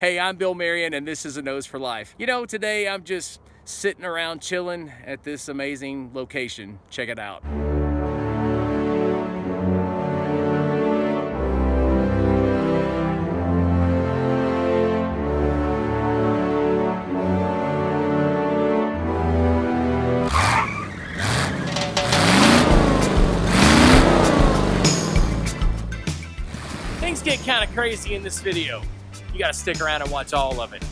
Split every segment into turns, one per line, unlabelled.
Hey, I'm Bill Marion, and this is A Nose for Life. You know, today I'm just sitting around chilling at this amazing location. Check it out. Things get kind of crazy in this video. You gotta stick around and watch all of it.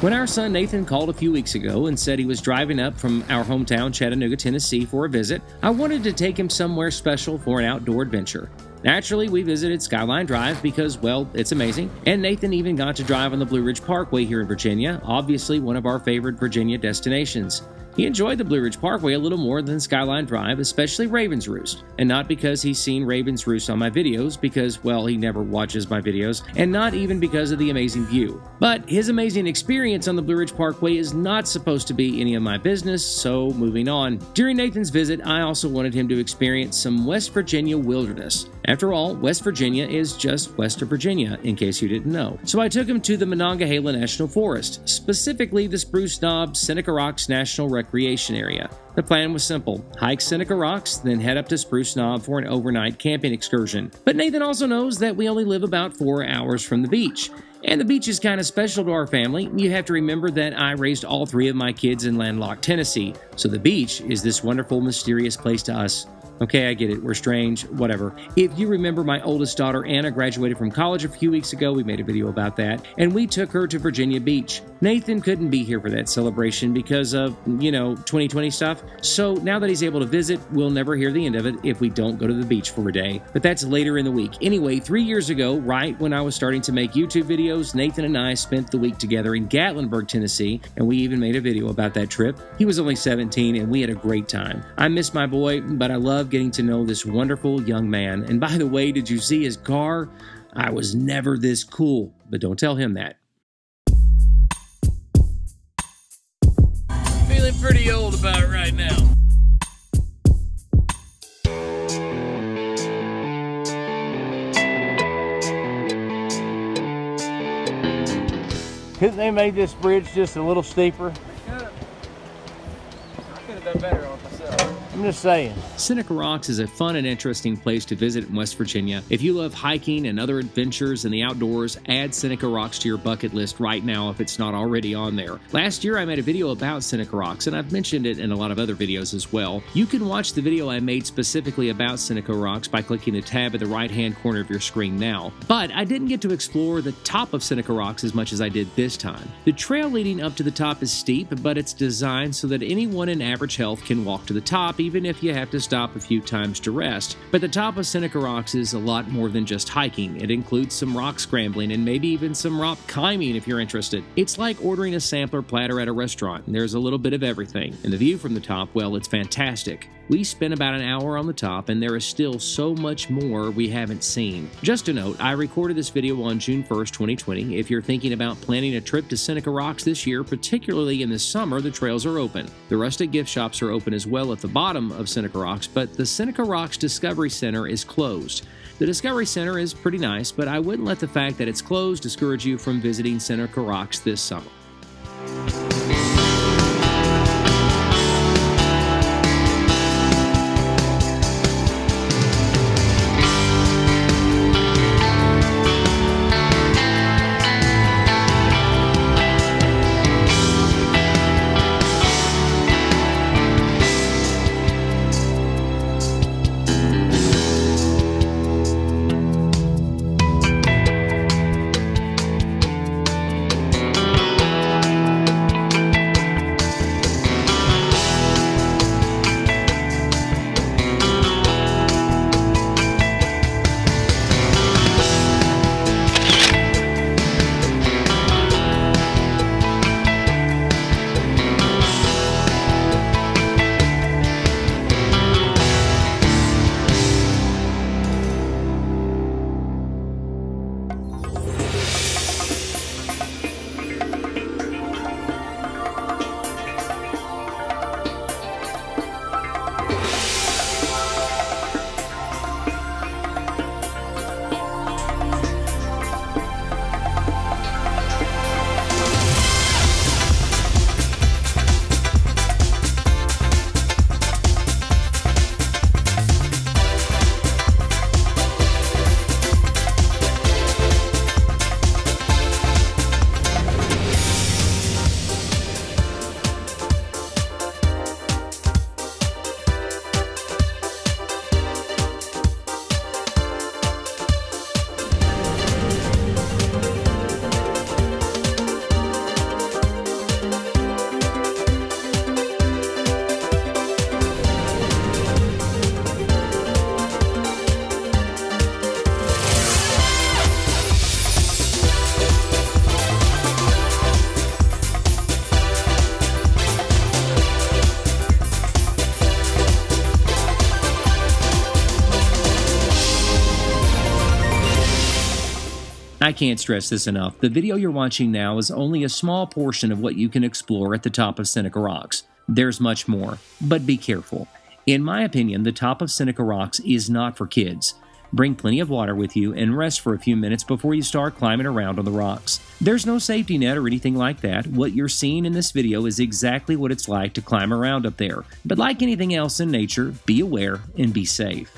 When our son Nathan called a few weeks ago and said he was driving up from our hometown, Chattanooga, Tennessee for a visit, I wanted to take him somewhere special for an outdoor adventure. Naturally, we visited Skyline Drive because, well, it's amazing, and Nathan even got to drive on the Blue Ridge Parkway here in Virginia, obviously one of our favorite Virginia destinations. He enjoyed the Blue Ridge Parkway a little more than Skyline Drive, especially Raven Roost. And not because he's seen Raven Roost on my videos, because, well, he never watches my videos, and not even because of the amazing view. But his amazing experience on the Blue Ridge Parkway is not supposed to be any of my business, so moving on. During Nathan's visit, I also wanted him to experience some West Virginia wilderness. After all, West Virginia is just west of Virginia, in case you didn't know. So I took him to the Monongahela National Forest, specifically the Spruce Knob Seneca Rocks National Recreation Area. The plan was simple: hike Seneca Rocks, then head up to Spruce Knob for an overnight camping excursion. But Nathan also knows that we only live about 4 hours from the beach. And the beach is kind of special to our family. You have to remember that I raised all 3 of my kids in landlocked Tennessee, so the beach is this wonderful, mysterious place to us. Okay, I get it. We're strange. Whatever. If you remember, my oldest daughter, Anna, graduated from college a few weeks ago. We made a video about that. And we took her to Virginia Beach. Nathan couldn't be here for that celebration because of, 2020 stuff. So now that he's able to visit, we'll never hear the end of it if we don't go to the beach for a day. But that's later in the week. Anyway, 3 years ago, right when I was starting to make YouTube videos, Nathan and I spent the week together in Gatlinburg, Tennessee, and we even made a video about that trip. He was only 17, and we had a great time. I miss my boy, but I love getting to know this wonderful young man. And by the way, did you see his car? I was never this cool, but don't tell him that.
Feeling pretty old about it right now. Couldn't they made this bridge just a little steeper?
I could have done better on myself.
I'm just saying.
Seneca Rocks is a fun and interesting place to visit in West Virginia. If you love hiking and other adventures in the outdoors, add Seneca Rocks to your bucket list right now if it's not already on there. Last year I made a video about Seneca Rocks, and I've mentioned it in a lot of other videos as well. You can watch the video I made specifically about Seneca Rocks by clicking the tab at the right-hand corner of your screen now. But I didn't get to explore the top of Seneca Rocks as much as I did this time. The trail leading up to the top is steep, but it's designed so that anyone in average health can walk to the top, even if you have to stop a few times to rest. But the top of Seneca Rocks is a lot more than just hiking. It includes some rock scrambling and maybe even some rock climbing if you're interested. It's like ordering a sampler platter at a restaurant. There's a little bit of everything. And the view from the top, well, it's fantastic. We spent about an hour on the top, and there is still so much more we haven't seen. Just a note, I recorded this video on June 1st, 2020. If you're thinking about planning a trip to Seneca Rocks this year, particularly in the summer, the trails are open. The rustic gift shops are open as well at the bottom of Seneca Rocks, but the Seneca Rocks Discovery Center is closed. The Discovery Center is pretty nice, but I wouldn't let the fact that it's closed discourage you from visiting Seneca Rocks this summer. I can't stress this enough. The video you're watching now is only a small portion of what you can explore at the top of Seneca Rocks. There's much more, but be careful. In my opinion, the top of Seneca Rocks is not for kids. Bring plenty of water with you and rest for a few minutes before you start climbing around on the rocks. There's no safety net or anything like that. What you're seeing in this video is exactly what it's like to climb around up there. But like anything else in nature, be aware and be safe.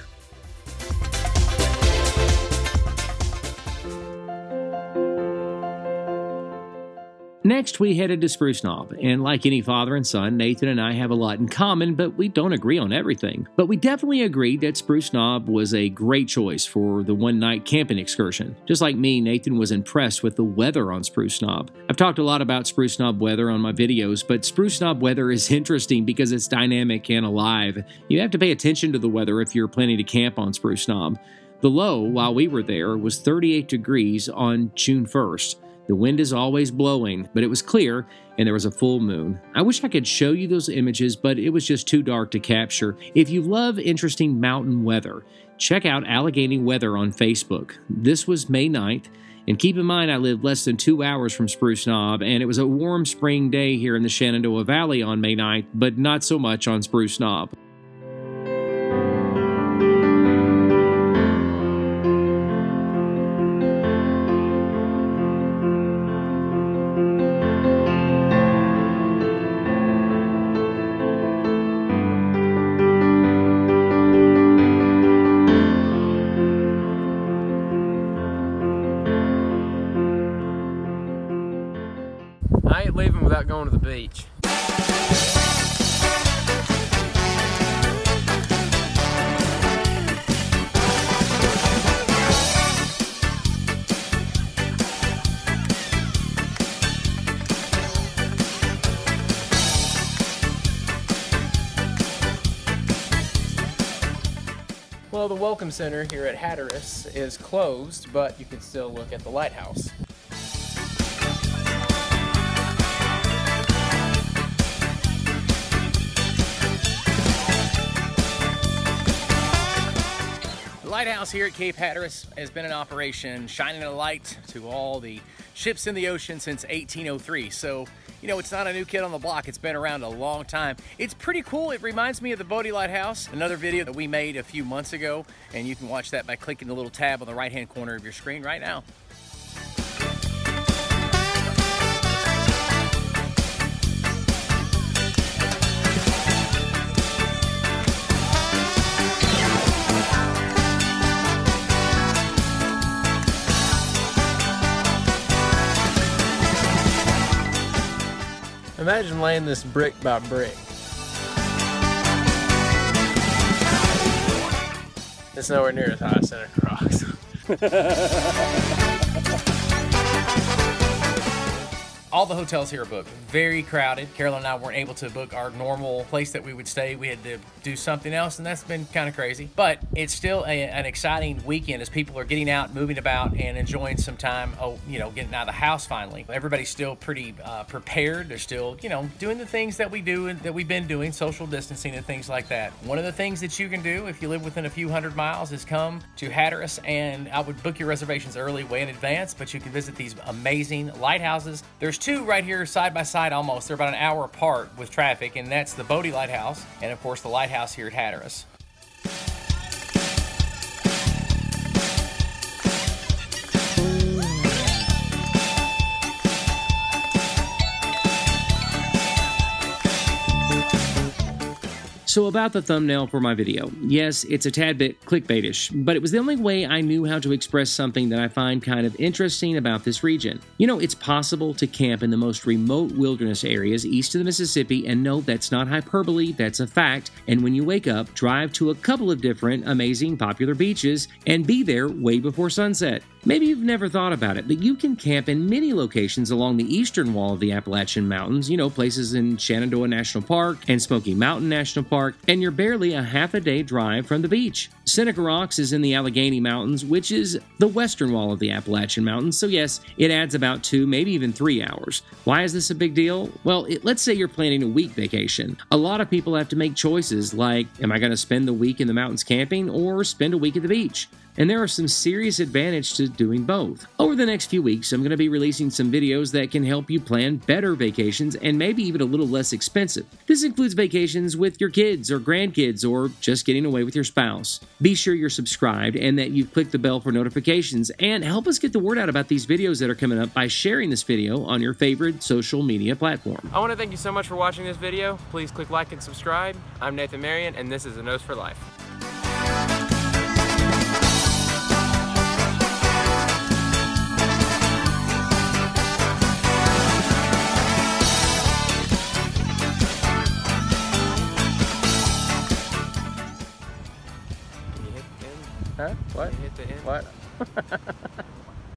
Next, we headed to Spruce Knob, and like any father and son, Nathan and I have a lot in common, but we don't agree on everything. But we definitely agreed that Spruce Knob was a great choice for the one-night camping excursion. Just like me, Nathan was impressed with the weather on Spruce Knob. I've talked a lot about Spruce Knob weather on my videos, but Spruce Knob weather is interesting because it's dynamic and alive. You have to pay attention to the weather if you're planning to camp on Spruce Knob. The low, while we were there, was 38 degrees on June 1st. The wind is always blowing, but it was clear and there was a full moon. I wish I could show you those images, but it was just too dark to capture. If you love interesting mountain weather, check out Allegheny Weather on Facebook. This was May 9th, and keep in mind I lived less than 2 hours from Spruce Knob, and it was a warm spring day here in the Shenandoah Valley on May 9th, but not so much on Spruce Knob.
I ain't leaving without going to the beach. Well, the Welcome Center here at Hatteras is closed, but you can still look at the lighthouse.
The lighthouse here at Cape Hatteras has been in operation, shining a light to all the ships in the ocean since 1803. So, you know, it's not a new kid on the block. It's been around a long time. It's pretty cool. It reminds me of the Bodie Lighthouse, another video that we made a few months ago, and you can watch that by clicking the little tab on the right-hand corner of your screen right now.
Imagine laying this brick by brick. It's nowhere near as high as Seneca Rocks.
All the hotels here are booked. Very crowded. Carolyn and I weren't able to book our normal place that we would stay. We had to do something else, and that's been kind of crazy. But it's still an exciting weekend as people are getting out, moving about, and enjoying some time, you know, getting out of the house finally. Everybody's still pretty prepared. They're still, you know, doing the things that we do and that we've been doing, social distancing and things like that. One of the things that you can do if you live within a few hundred miles is come to Hatteras, and I would book your reservations early, way in advance, but you can visit these amazing lighthouses. There's two right here side by side almost. They're about an hour apart with traffic, and that's the Bodie Lighthouse and of course the lighthouse here at Hatteras.
So about the thumbnail for my video. Yes, it's a tad bit clickbaitish, but it was the only way I knew how to express something that I find kind of interesting about this region. You know, it's possible to camp in the most remote wilderness areas east of the Mississippi, and no, that's not hyperbole, that's a fact. And when you wake up, drive to a couple of different amazing popular beaches and be there way before sunset. Maybe you've never thought about it, but you can camp in many locations along the eastern wall of the Appalachian Mountains, you know, places in Shenandoah National Park and Smoky Mountain National Park, and you're barely a half-a-day drive from the beach. Seneca Rocks is in the Allegheny Mountains, which is the western wall of the Appalachian Mountains, so yes, it adds about 2, maybe even 3 hours. Why is this a big deal? Well, let's say you're planning a week vacation. A lot of people have to make choices like, am I going to spend the week in the mountains camping or spend a week at the beach? and there are some serious advantages to doing both. Over the next few weeks, I'm going to be releasing some videos that can help you plan better vacations and maybe even a little less expensive. This includes vacations with your kids or grandkids or just getting away with your spouse. Be sure you're subscribed and that you've clicked the bell for notifications, and help us get the word out about these videos that are coming up by sharing this video on your favorite social media platform.
I want to thank you so much for watching this video. Please click like and subscribe. I'm Nathan Marion, and this is A Nose for Life. Huh? What? Hit the end. What?